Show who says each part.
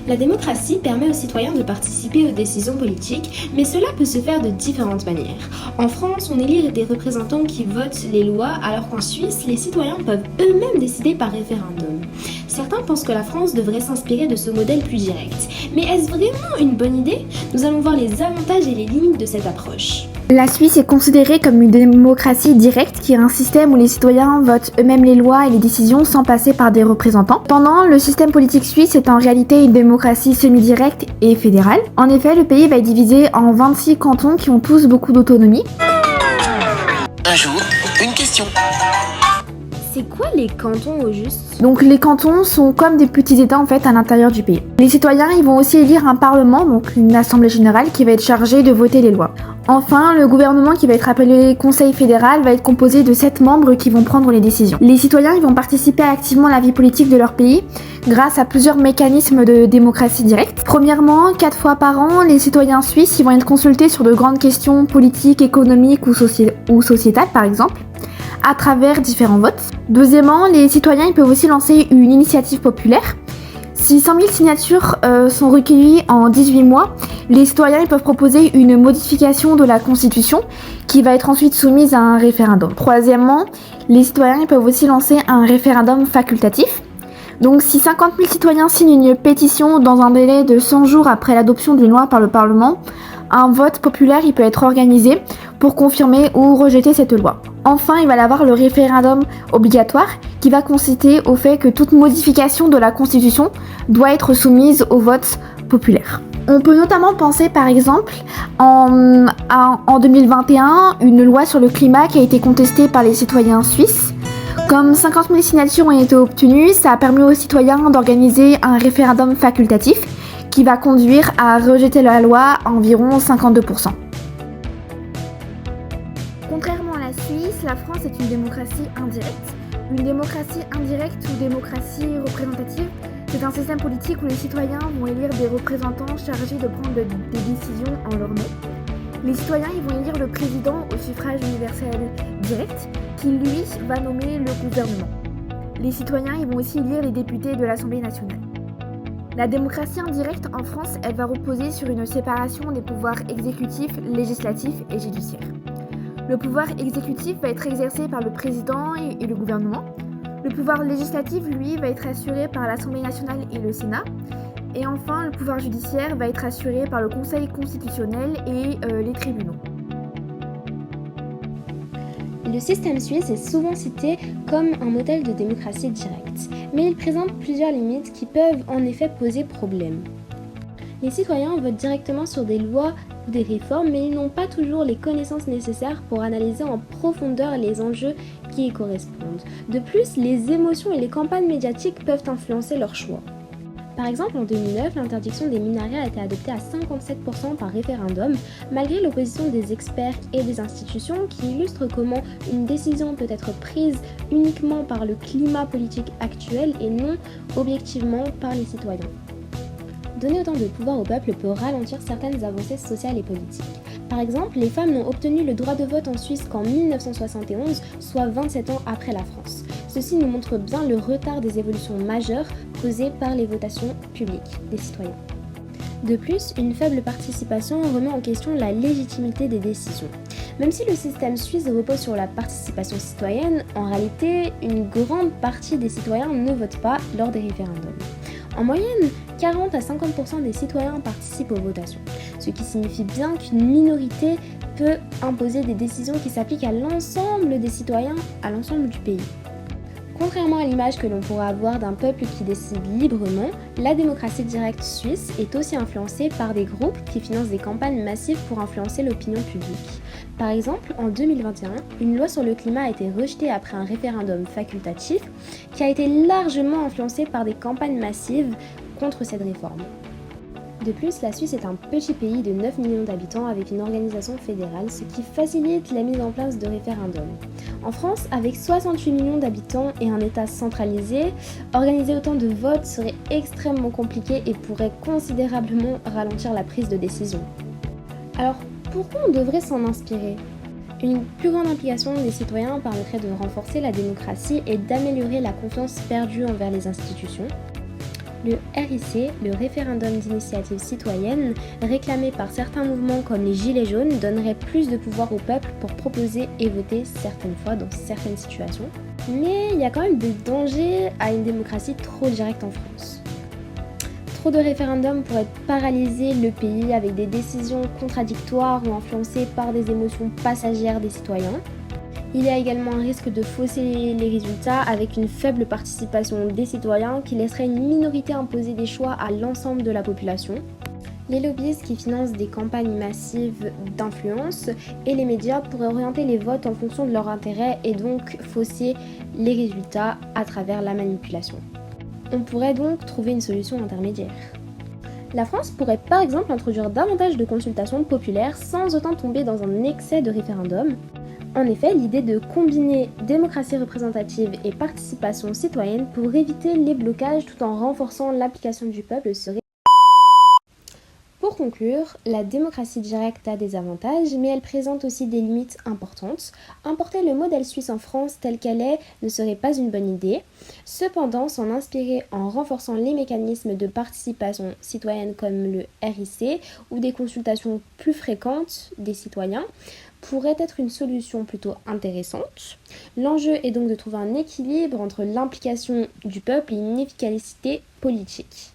Speaker 1: La démocratie permet aux citoyens de participer aux décisions politiques, mais cela peut se faire de différentes manières. En France, on élit des représentants qui votent les lois, alors qu'en Suisse, les citoyens peuvent eux-mêmes décider par référendum. Certains pensent que la France devrait s'inspirer de ce modèle plus direct. Mais est-ce vraiment une bonne idée ? Nous allons voir les avantages et les limites de cette approche.
Speaker 2: La Suisse est considérée comme une démocratie directe qui est un système où les citoyens votent eux-mêmes les lois et les décisions sans passer par des représentants. Cependant, le système politique suisse est en réalité une démocratie semi-directe et fédérale. En effet, le pays va être divisé en 26 cantons qui ont tous beaucoup d'autonomie.
Speaker 3: Un jour, une question.
Speaker 1: C'est quoi les cantons au juste ?
Speaker 2: Donc les cantons sont comme des petits états en fait à l'intérieur du pays. Les citoyens ils vont aussi élire un parlement, donc une assemblée générale qui va être chargée de voter les lois. Enfin, le gouvernement qui va être appelé Conseil fédéral va être composé de 7 membres qui vont prendre les décisions. Les citoyens ils vont participer activement à la vie politique de leur pays grâce à plusieurs mécanismes de démocratie directe. Premièrement, 4 fois par an, les citoyens suisses ils vont être consultés sur de grandes questions politiques, économiques ou sociétales par exemple, à travers différents votes. Deuxièmement, les citoyens ils peuvent aussi lancer une initiative populaire. Si 100 000 signatures sont recueillies en 18 mois, les citoyens ils peuvent proposer une modification de la Constitution qui va être ensuite soumise à un référendum. Troisièmement, les citoyens ils peuvent aussi lancer un référendum facultatif. Donc si 50 000 citoyens signent une pétition dans un délai de 100 jours après l'adoption d'une loi par le Parlement, un vote populaire il peut être organisé pour confirmer ou rejeter cette loi. Enfin, il va y avoir le référendum obligatoire qui va consister au fait que toute modification de la Constitution doit être soumise au vote populaire. On peut notamment penser par exemple en 2021 une loi sur le climat qui a été contestée par les citoyens suisses. Comme 50 000 signatures ont été obtenues, ça a permis aux citoyens d'organiser un référendum facultatif qui va conduire à rejeter la loi à environ 52%. Contrairement à la Suisse, la France est une démocratie indirecte. Une démocratie indirecte ou démocratie représentative, c'est un système politique où les citoyens vont élire des représentants chargés de prendre des décisions en leur nom. Les citoyens ils vont élire le président au suffrage universel direct, qui lui va nommer le gouvernement. Les citoyens ils vont aussi élire les députés de l'Assemblée nationale. La démocratie indirecte en France, elle va reposer sur une séparation des pouvoirs exécutifs, législatifs et judiciaires. Le pouvoir exécutif va être exercé par le président et le gouvernement. Le pouvoir législatif, lui, va être assuré par l'Assemblée nationale et le Sénat. Et enfin, le pouvoir judiciaire va être assuré par le Conseil constitutionnel et les tribunaux.
Speaker 1: Le système suisse est souvent cité comme un modèle de démocratie directe, mais il présente plusieurs limites qui peuvent en effet poser problème. Les citoyens votent directement sur des lois ou des réformes, mais ils n'ont pas toujours les connaissances nécessaires pour analyser en profondeur les enjeux qui y correspondent. De plus, les émotions et les campagnes médiatiques peuvent influencer leurs choix. Par exemple, en 2009, l'interdiction des minarets a été adoptée à 57% par référendum, malgré l'opposition des experts et des institutions qui illustrent comment une décision peut être prise uniquement par le climat politique actuel et non objectivement par les citoyens. Donner autant de pouvoir au peuple peut ralentir certaines avancées sociales et politiques. Par exemple, les femmes n'ont obtenu le droit de vote en Suisse qu'en 1971, soit 27 ans après la France. Ceci nous montre bien le retard des évolutions majeures causées par les votations publiques des citoyens. De plus, une faible participation remet en question la légitimité des décisions. Même si le système suisse repose sur la participation citoyenne, en réalité, une grande partie des citoyens ne votent pas lors des référendums. En moyenne, 40 à 50% des citoyens participent aux votations, ce qui signifie bien qu'une minorité peut imposer des décisions qui s'appliquent à l'ensemble des citoyens, à l'ensemble du pays. Contrairement à l'image que l'on pourrait avoir d'un peuple qui décide librement, la démocratie directe suisse est aussi influencée par des groupes qui financent des campagnes massives pour influencer l'opinion publique. Par exemple, en 2021, une loi sur le climat a été rejetée après un référendum facultatif qui a été largement influencé par des campagnes massives contre cette réforme. De plus, la Suisse est un petit pays de 9 millions d'habitants avec une organisation fédérale, ce qui facilite la mise en place de référendums. En France, avec 68 millions d'habitants et un État centralisé, organiser autant de votes serait extrêmement compliqué et pourrait considérablement ralentir la prise de décision. Alors, pourquoi on devrait s'en inspirer ? Une plus grande implication des citoyens permettrait de renforcer la démocratie et d'améliorer la confiance perdue envers les institutions. Le RIC, le référendum d'initiative citoyenne, réclamé par certains mouvements comme les Gilets jaunes, donnerait plus de pouvoir au peuple pour proposer et voter certaines fois dans certaines situations. Mais il y a quand même des dangers à une démocratie trop directe en France. Trop de référendums pourraient paralyser le pays avec des décisions contradictoires ou influencées par des émotions passagères des citoyens. Il y a également un risque de fausser les résultats avec une faible participation des citoyens qui laisserait une minorité imposer des choix à l'ensemble de la population. Les lobbyistes qui financent des campagnes massives d'influence et les médias pourraient orienter les votes en fonction de leur intérêt et donc fausser les résultats à travers la manipulation. On pourrait donc trouver une solution intermédiaire. La France pourrait par exemple introduire davantage de consultations populaires sans autant tomber dans un excès de référendums. En effet, l'idée de combiner démocratie représentative et participation citoyenne pour éviter les blocages tout en renforçant l'implication du peuple serait... Pour conclure, la démocratie directe a des avantages, mais elle présente aussi des limites importantes. Importer le modèle suisse en France tel qu'elle est ne serait pas une bonne idée. Cependant, s'en inspirer en renforçant les mécanismes de participation citoyenne comme le RIC ou des consultations plus fréquentes des citoyens pourrait être une solution plutôt intéressante. L'enjeu est donc de trouver un équilibre entre l'implication du peuple et une efficacité politique.